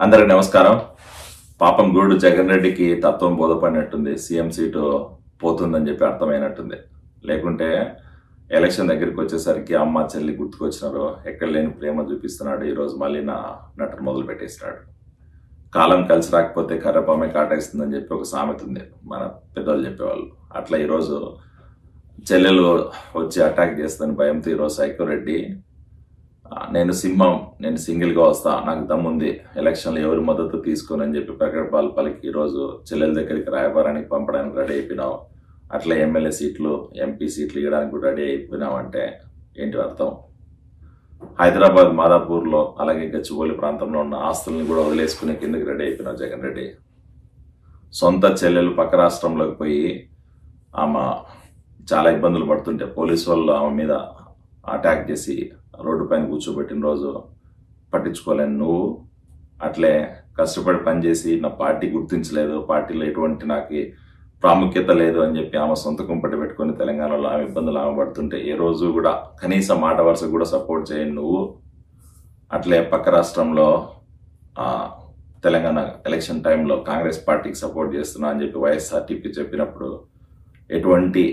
అందరికి నమస్కారం. పాపం గూడు జగన్ రెడ్డికి తత్వం బోధపడినట్టుంది. సీఎం సీటు పోతుందని చెప్పి అర్థమైనట్టుంది. లేకుంటే ఎలక్షన్ దగ్గరికి వచ్చేసరికి అమ్మ చెల్లి గుర్తుకొచ్చినారు, ఎక్కడ లేని ప్రేమ చూపిస్తున్నాడు. ఈరోజు మళ్ళీ నటన మొదలు పెట్టేసినాడు. కాలం కలిసి రాకపోతే కర్రపామే కాటేస్తుందని చెప్పి ఒక సామెత ఉంది, మన పెద్దవాళ్ళు చెప్పేవాళ్ళు. అట్లా ఈరోజు చెల్లెలు వచ్చి అటాక్ చేస్తుందని భయంతో ఈరోజు సైకో రెడ్డి నేను సింహం, నేను సింగిల్గా వస్తా, నాకు దమ్ముంది, ఎలక్షన్లో ఎవరి మద్దతు తీసుకోనని చెప్పి ప్రకటనలు పలికి ఈరోజు చెల్లెల దగ్గరికి రాయబారానికి పంపడానికి రెడీ అయిపోయినావు. అట్లా ఎమ్మెల్యే సీట్లు, ఎంపీ సీట్లు ఇవ్వడానికి కూడా రెడీ అయిపోయినావు అంటే ఏంటి అర్థం? హైదరాబాద్ మాదాపూర్లో అలాగే గచ్చిబౌలి ప్రాంతంలో ఉన్న ఆస్తులను కూడా వదిలేసుకునే కిందకి రెడీ అయిపోయినావు జగన్ రెడ్డి. సొంత చెల్లెలు పక్క రాష్ట్రంలోకి పోయి ఆమె చాలా ఇబ్బందులు పడుతుంటే పోలీసు వాళ్ళు ఆమె మీద అటాక్ చేసి రోడ్డు పైన కూర్చోబెట్టిన రోజు పట్టించుకోలేను నువ్వు. అట్లే కష్టపడి పనిచేసి నా పార్టీ గుర్తించలేదు, పార్టీలో ఎటువంటి నాకు ప్రాముఖ్యత లేదు అని చెప్పి ఆమె సొంత కుంపటి పెట్టుకుని తెలంగాణలో ఆమె ఇబ్బందులు ఆమె పడుతుంటే ఏ రోజు కూడా కనీసం మాట వరుస కూడా సపోర్ట్ చేయను నువ్వు. అట్లే పక్క రాష్ట్రంలో తెలంగాణ ఎలక్షన్ టైంలో కాంగ్రెస్ పార్టీకి సపోర్ట్ చేస్తున్నా అని చెప్పి వైఎస్ఆర్టీపీ చెప్పినప్పుడు ఎటువంటి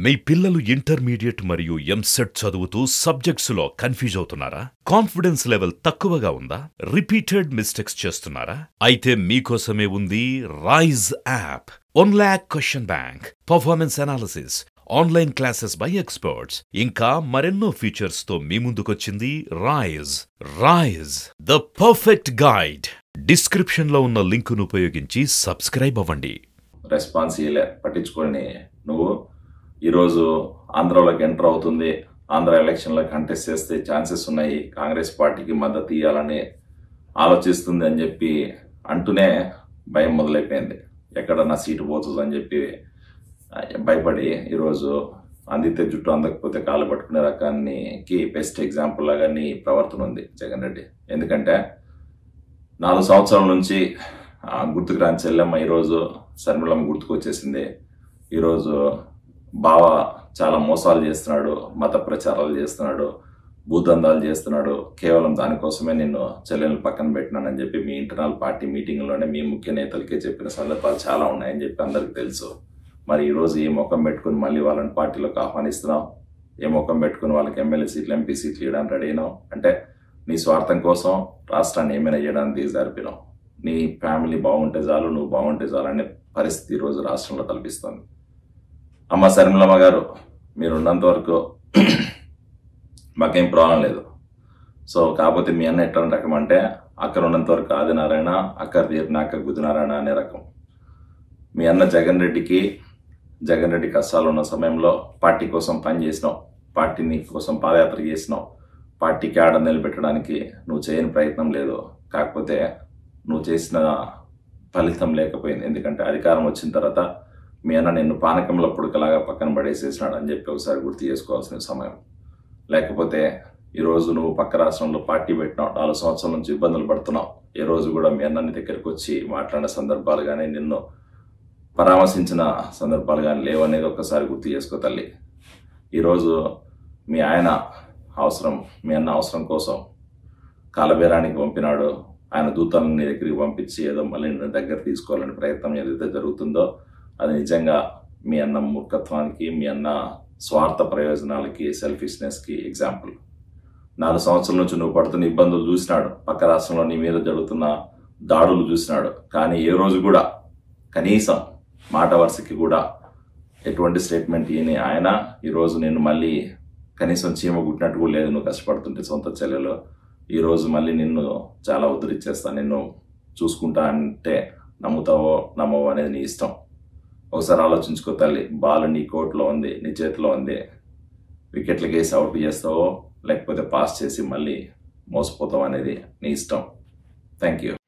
మీ పిల్లలు ఇంటర్మీడియట్ మరియు ఎంసెట్ చదువుతూ సబ్జెక్ట్స్ లో కన్ఫ్యూజ్ అవుతున్నారా? కాన్ఫిడెన్స్ లెవెల్ తక్కువగా ఉందా? రిపీటెడ్ మిస్టేక్స్ చేస్తున్నారా? అయితే మీకోసమే ఉంది Rise app. 1 lakh question bank, performance analysis, online classes by experts, ఇంకా మరెన్నో ఫీచర్స్ తో మీ ముందుకొచ్చింది Rise. Rise, the perfect guide. Description లో ఉన్న లింకును ఉపయోగించి సబ్స్క్రైబ్ అవ్వండి. రెస్పాన్స్ ఇవ్వలే, పట్టించుకొని నువ్వు ఈరోజు ఆంధ్రలోకి ఎంటర్ అవుతుంది, ఆంధ్ర ఎలక్షన్లో కంటెస్ట్ చేస్తే ఛాన్సెస్ ఉన్నాయి, కాంగ్రెస్ పార్టీకి మద్దతు ఇవ్వాలని ఆలోచిస్తుంది అని చెప్పి అంటూనే భయం మొదలైపోయింది. ఎక్కడ నా సీటు పోతుందని చెప్పి భయపడి ఈరోజు అందితే జుట్టు అందకపోతే కాలు పట్టుకునే రకానికి బెస్ట్ ఎగ్జాంపుల్ లాగా నీ ప్రవర్తన ఉంది జగన్ రెడ్డి. ఎందుకంటే 4 సంవత్సరాల నుంచి గుర్తుకు రాని చెల్లెమ్మ ఈరోజు శర్మిలమ్మ గుర్తుకు వచ్చేసింది. ఈరోజు బావ చాలా మోసాలు చేస్తున్నాడు, మత ప్రచారాలు చేస్తున్నాడు, భూదందాలు చేస్తున్నాడు. కేవలం దానికోసమే నిన్ను చెల్లెలను పక్కన పెట్టినానని చెప్పి మీ ఇంటర్నల్ పార్టీ మీటింగ్లోనే మీ ముఖ్య నేతలకే చెప్పిన సందర్భాలు చాలా ఉన్నాయని చెప్పి అందరికి తెలుసు. మరి ఈరోజు ఏ ముఖం పెట్టుకుని మళ్ళీ వాళ్ళని పార్టీలోకి ఆహ్వానిస్తున్నావు? ఏ ముఖం పెట్టుకుని వాళ్ళకి ఎమ్మెల్యే సీట్లు, ఎంపీ సీట్లు ఇవ్వడానికి రెడీ అయినావు? అంటే నీ స్వార్థం కోసం రాష్ట్రాన్ని ఏమైనా చేయడానికి దిగజారిపోయినావు. నీ ఫ్యామిలీ బాగుంటే చాలు, నువ్వు బాగుంటే చాలు అనే పరిస్థితి ఈరోజు రాష్ట్రంలో కల్పిస్తుంది. అమ్మ శర్మిలమ్మ గారు, మీరు ఉన్నంత వరకు మాకేం ప్రాబ్లం లేదు. సో కాకపోతే మీ అన్న ఎట్లా రకం అంటే అక్కడ ఉన్నంత వరకు ఆదినారాయణ, అక్కడ తీరినాక గుదినారాయణ అనే రకం. మీ అన్న జగన్ రెడ్డి కష్టాలు ఉన్న సమయంలో పార్టీ కోసం పనిచేసినావు, పార్టీని కోసం పాదయాత్ర చేసినావు, పార్టీకి ఆడ నిలబెట్టడానికి నువ్వు చేయని ప్రయత్నం లేదు. కాకపోతే నువ్వు చేసిన ఫలితం లేకపోయింది. ఎందుకంటే అధికారం వచ్చిన తర్వాత మీ అన్న నిన్ను పానకంలో పుడకలాగా పక్కన పడేసేసినాడు అని చెప్పి ఒకసారి గుర్తు చేసుకోవాల్సిన సమయం. లేకపోతే ఈరోజు నువ్వు పక్క రాష్ట్రంలో పార్టీ పెట్టినావు, 4 సంవత్సరాల నుంచి ఇబ్బందులు పడుతున్నావు. ఏ రోజు కూడా మీ అన్నని దగ్గరికి వచ్చి మాట్లాడిన సందర్భాలు కానీ, నిన్ను పరామర్శించిన సందర్భాలు కానీ లేవనేది ఒక్కసారి గుర్తు చేసుకో తల్లి. ఈరోజు మీ అన్న అవసరం కోసం కాలబేరానికి పంపినాడు. ఆయన దూతలను నీ దగ్గరికి పంపించి ఏదో మళ్ళీ దగ్గర తీసుకోవాలని ప్రయత్నం ఏదైతే జరుగుతుందో అది నిజంగా మీ అన్న మూర్ఖత్వానికి, మీ అన్న స్వార్థ ప్రయోజనాలకి, సెల్ఫిష్నెస్కి ఎగ్జాంపుల్. 4 సంవత్సరాల నుంచి నువ్వు పడుతున్న ఇబ్బందులు చూసినాడు, పక్క రాష్ట్రంలో నీ మీద జరుగుతున్న దాడులు చూసినాడు. కానీ ఏ రోజు కూడా కనీసం మాట వరుసకి కూడా ఎటువంటి స్టేట్మెంట్ ఇయని ఆయన ఈరోజు నేను మళ్ళీ కనీసం చీమ గుట్టినట్టు కూడా లేదు. నువ్వు కష్టపడుతుంటే సొంత చెల్లెలు ఈరోజు మళ్ళీ నిన్ను చాలా ఉద్ధరించేస్తా, నిన్ను చూసుకుంటా అంటే నమ్ముతావో నమ్మవో అనేది నీ ఇష్టం. ఒకసారి ఆలోచించుకో తల్లి. బాల్ నీ కోర్టులో ఉంది, నీ చేతిలో ఉంది. వికెట్లకి వేసి అవుట్ చేస్తావో లేకపోతే పాస్ చేసి మళ్ళీ మోసపోతావు అనేది నీ ఇష్టం. Thank you.